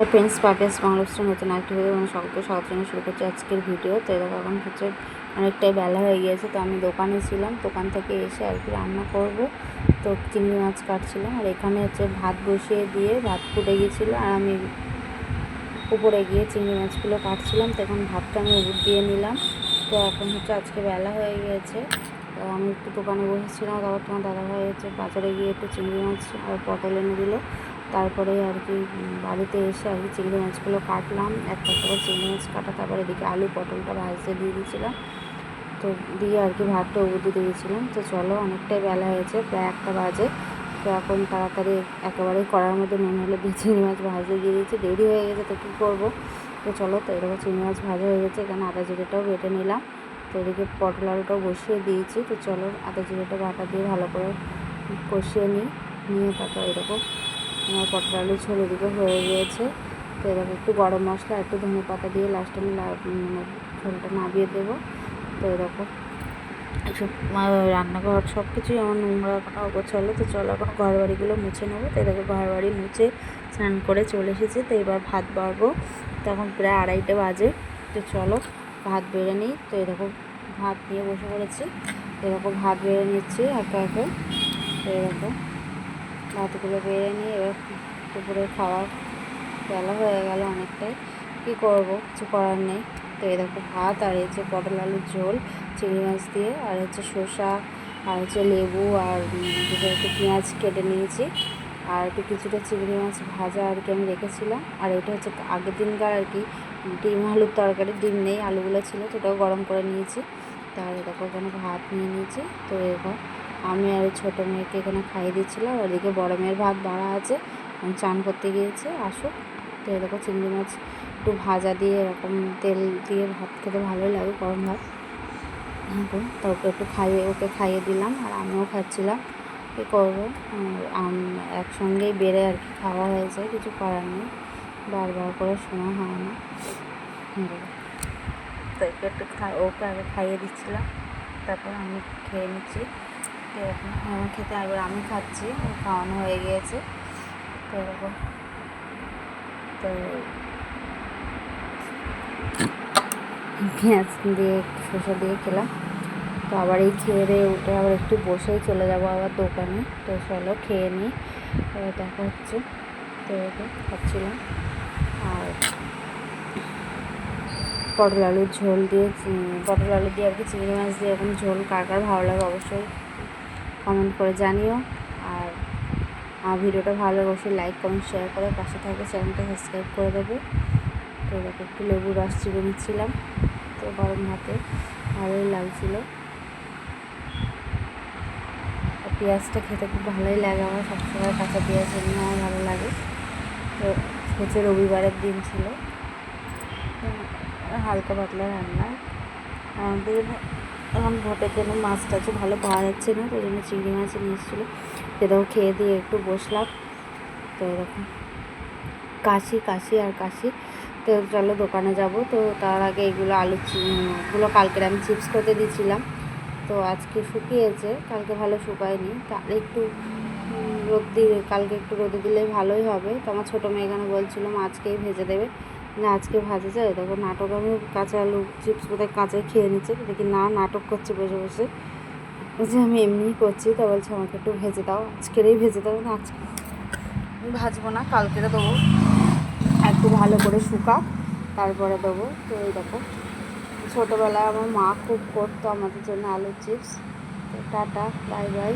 Friends Parvez বাংলাদেশের নতুন একটি ভিডিও এবং সকলকে স্বাগত জানিয়ে শুরু করছি আজকের ভিডিও। তো এরকম এখন হচ্ছে অনেকটাই বেলা হয়ে গিয়েছে, তো আমি দোকানে ছিলাম, দোকান থেকে এসে আর কি রান্না করব। তো চিংড়ি মাছ কাটছিলাম, আর এখানে হচ্ছে ভাত বসিয়ে দিয়ে ভাত ফুটে গিয়েছিলো, আর আমি উপরে গিয়ে চিংড়ি মাছগুলো কাটছিলাম। তো এখন ভাতটা আমি উপর দিয়ে নিলাম। তো এখন হচ্ছে আজকে বেলা হয়ে গিয়েছে, তো আমি একটু দোকানে বসেছিলাম, তারপর তোমার দাদাভাই হচ্ছে বাজারে গিয়ে একটু চিংড়ি মাছ আর পটল এনে দিল। তারপরে আর কি বাড়িতে এসে আর কি চিংড়ি মাছগুলো কাটলাম, একটা করে চিংড়ি মাছ কাটা, তারপরে এদিকে আলু পটলটা ভাজতে দিয়ে দিয়েছিলাম। তো দিয়ে আর কি ভাতটা উবুতে দিয়েছিলাম। তো চলো, অনেকটাই বেলা হয়েছে, প্রায় 1টা বাজে। তো এখন তাড়াতাড়ি একেবারেই কড়ার মধ্যে নুন হলে দিয়ে চিংড়ি মাছ ভাজতে দিয়ে দিয়েছি, দেরি হয়ে গেছে তো কী করবো। তো চলো, তো এরকম চিংড়ি মাছ ভাজা হয়ে গেছে, এখানে আদা জিরেটাও বেটে নিলাম। তো এদিকে পটল আলুটাও বসিয়ে দিয়েছি। তো চলো, আদা জিরেটা বাটা দিয়ে ভালো করে কষিয়ে নিয়ে তারপর এরকম আমার পটল আলু ঝোল এদিকে হয়ে গিয়েছে। তো এরকম একটু গরম মশলা একটু ধনে পাতা দিয়ে লাস্টে আমি ঝোলটা নামিয়ে দেবো। তো এরকম সব রান্নাঘর সব কিছুই আমার নোংরা এখন অগোছালো। তো চলো, এখন ঘর বাড়িগুলো মুছে নেবো। তো এরকম ঘর বাড়ি মুছে স্নান করে চলে এসেছি। তো এবার ভাত বাড়বো, তো এখন প্রায় 2:30 বাজে। তো চলো ভাত বেড়ে নিই। তো এরকম ভাত নিয়ে বসে পড়েছি, এরকম ভাত বেড়ে নিচ্ছি একে একে। তো এরকম ভাতগুলো বেড়ে নিয়ে এবার দুপুরে খাওয়ার বেলা হয়ে গেল অনেকটাই, কী করবো, কিছু করার নেই। তো এরকম ভাত আর এই যে পটল আলুর ঝোল চিংড়ি মাছ দিয়ে, আর হচ্ছে শসা, আর হচ্ছে লেবু, আর একটু পেঁয়াজ কেটে নিয়েছি, আর একটু কিছুটা চিংড়ি মাছ ভাজা আর কি আমি রেখেছিলাম। আর এটা হচ্ছে আগের দিনকার আর কি ডিম আলুর তরকারি, ডিম নেই, আলুগুলো ছিল, সেটাও গরম করে নিয়েছি। তার এরকম এখানে ভাত নিয়ে নিয়েছি। তো এরকম আমি আর ছোটো মেয়েকে এখানে খাইয়ে দিচ্ছিলাম, আর এদিকে বড় মেয়ের ভাত বাড়া আছে, চান করতে গিয়েছে, আসুক। তো এরকম চিংড়ি মাছ একটু ভাজা দিয়ে এরকম তেল দিয়ে ভাত খেতে ভালোই লাগে, গরম ভাত। তো ওকে খাইয়ে দিলাম, আর আমিও খাচ্ছিলাম, কী করবো, একসঙ্গেই বেড়ে আর কি খাওয়া হয়েছে, কিছু করার নেই, বারবার করে শোনা হয় না। তো একটু ওকে আগে খাইয়ে দিচ্ছিলাম, তারপর আমি খেয়ে নিচ্ছি। তো এখন আমার খেতে একবার আমি খাচ্ছি, খাওয়ানো হয়ে গিয়েছে। তো এরকম তো পেঁয়াজ দিয়ে শসা দিয়ে খেলাম। তো আবার এই খেয়ে দিয়ে উঠে আবার একটু বসেই চলে যাব আবার দোকানে। তো চলো খেয়ে নিই, দেখা হচ্ছে। তো এরকম খাচ্ছিলাম, আর পটল আলুর ঝোল দিয়ে পটল আলু দিয়ে আর কি চিংড়ি মাছ দিয়ে এরকম ঝোল কার কার ভালো লাগে অবশ্যই কমেন্ট করে জানিও। আর ভিডিওটা ভালো লাগে অবশ্যই লাইক কমেন্ট শেয়ার করে পাশে থাকবে, চ্যানেলটা সাবস্ক্রাইব করে দেবে। তো এরকম একটু লেবু রস চিপে নিচ্ছিলাম, তো গরম ভাতে ভালোই লাগছিলো। পেঁয়াজটা খেতে খুব ভালোই লাগে আমার, সবসময় কাঁচা পেঁয়াজ এমনি আমার ভালো লাগে। তো হচ্ছে রবিবারের দিন ছিল, হালকা পাতলা রান্না। আমাদের এখন ভোটের জন্য মাছ টাছও ভালো পাওয়া যাচ্ছে না, তো জন্য চিংড়ি মাছ নিয়ে এসেছিলো, সেটাও খেয়ে দিয়ে একটু বসলাম। তো এরকম কাশি আর কাশি। তো চলো দোকানে যাব। তো তার আগে এগুলো আলুগুলো কালকে আমি চিপস করতে দিয়েছিলাম, তো আজকে শুকিয়েছে, কালকে ভালো শুকায়নি। তার একটু কালকে একটু রোদে দিলে ভালোই হবে। তো আমার ছোটো মেয়ে এখানে বলছিলাম আজকেই ভেজে দেবে, না আজকে ভাজে যায়, তখন নাটক, আমি কাঁচা আলু চিপস বোধহয় কাঁচাই খেয়ে নিচ্ছে, দেখি না নাটক করছে বসে বসে, যে আমি এমনিই করছি। তা বলছে আমাকে একটু ভেজে দাও, আজকেরই ভেজে দাও। না আজকে ভাজবো না, কালকেরে দেবো, একটু ভালো করে শুকা তারপরে দেবো। তো এই দেখো, ছোটোবেলায় আমার মা খুব করতো আমাদের জন্য আলুর চিপস। তো টাটা, বাই বাই।